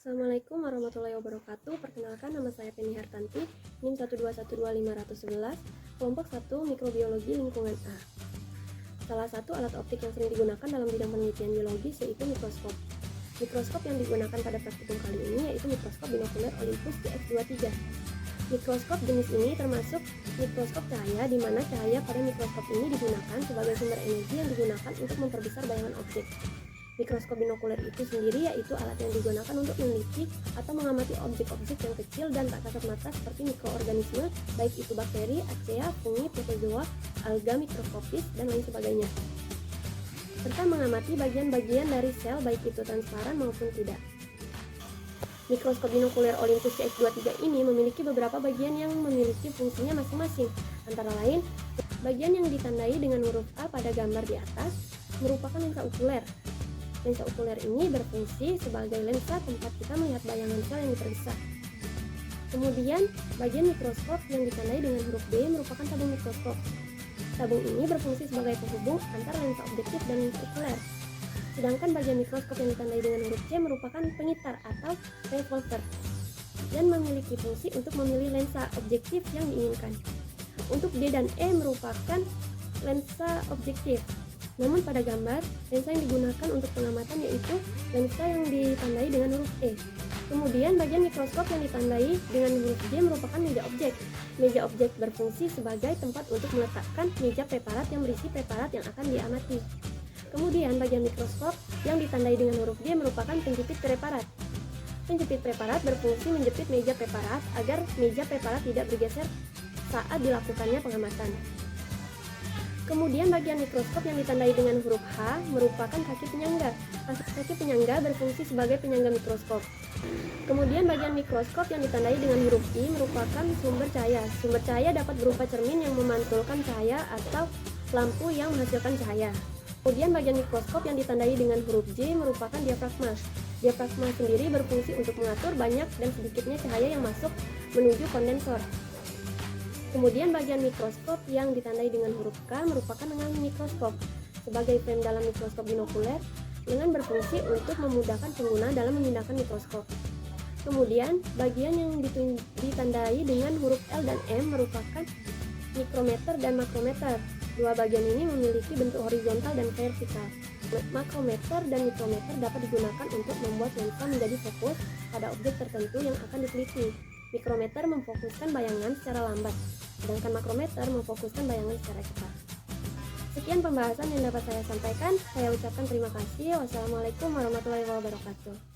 Assalamualaikum warahmatullahi wabarakatuh. Perkenalkan, nama saya Penny Hartanti, NIM 1212511, kelompok 1 Mikrobiologi Lingkungan A. Salah satu alat optik yang sering digunakan dalam bidang penelitian biologis yaitu mikroskop. Mikroskop yang digunakan pada praktikum kali ini yaitu mikroskop binokuler Olympus GX23. Mikroskop jenis ini termasuk mikroskop cahaya, di mana cahaya pada mikroskop ini digunakan sebagai sumber energi yang digunakan untuk memperbesar bayangan objek. Mikroskop binokuler itu sendiri yaitu alat yang digunakan untuk meneliti atau mengamati objek-objek yang kecil dan tak kasat mata seperti mikroorganisme, baik itu bakteri, archaea, fungi, protozoa, alga mikroskopis, dan lain sebagainya, serta mengamati bagian-bagian dari sel baik itu transparan maupun tidak. Mikroskop binokuler Olympus GX23 ini memiliki beberapa bagian yang memiliki fungsinya masing-masing. Antara lain, bagian yang ditandai dengan huruf A pada gambar di atas merupakan lensa okuler. Lensa okuler ini berfungsi sebagai lensa tempat kita melihat bayangan sel yang diperbesar. Kemudian, bagian mikroskop yang ditandai dengan huruf B merupakan tabung mikroskop. Tabung ini berfungsi sebagai penghubung antara lensa objektif dan lensa okuler. Sedangkan bagian mikroskop yang ditandai dengan huruf C merupakan pengitar atau revolver dan memiliki fungsi untuk memilih lensa objektif yang diinginkan. Untuk D dan E merupakan lensa objektif. Namun pada gambar, lensa yang digunakan untuk pengamatan yaitu lensa yang ditandai dengan huruf E. Kemudian bagian mikroskop yang ditandai dengan huruf J merupakan meja objek. Meja objek berfungsi sebagai tempat untuk meletakkan meja preparat yang berisi preparat yang akan diamati. Kemudian bagian mikroskop yang ditandai dengan huruf D merupakan penjepit preparat. Penjepit preparat berfungsi menjepit meja preparat agar meja preparat tidak bergeser saat dilakukannya pengamatan. Kemudian bagian mikroskop yang ditandai dengan huruf H merupakan kaki penyangga. Kaki penyangga berfungsi sebagai penyangga mikroskop. Kemudian bagian mikroskop yang ditandai dengan huruf I merupakan sumber cahaya. Sumber cahaya dapat berupa cermin yang memantulkan cahaya atau lampu yang menghasilkan cahaya. Kemudian bagian mikroskop yang ditandai dengan huruf J merupakan diafragma. Diafragma sendiri berfungsi untuk mengatur banyak dan sedikitnya cahaya yang masuk menuju kondensor. Kemudian bagian mikroskop yang ditandai dengan huruf K merupakan lengan mikroskop. Sebagai frame dalam mikroskop binokuler, lengan berfungsi untuk memudahkan pengguna dalam memindahkan mikroskop. Kemudian bagian yang ditandai dengan huruf L dan M merupakan mikrometer dan makrometer. Dua bagian ini memiliki bentuk horizontal dan vertikal. Makrometer dan mikrometer dapat digunakan untuk membuat lensa menjadi fokus pada objek tertentu yang akan diteliti. Mikrometer memfokuskan bayangan secara lambat, sedangkan makrometer memfokuskan bayangan secara cepat. Sekian pembahasan yang dapat saya sampaikan. Saya ucapkan terima kasih. Wassalamualaikum warahmatullahi wabarakatuh.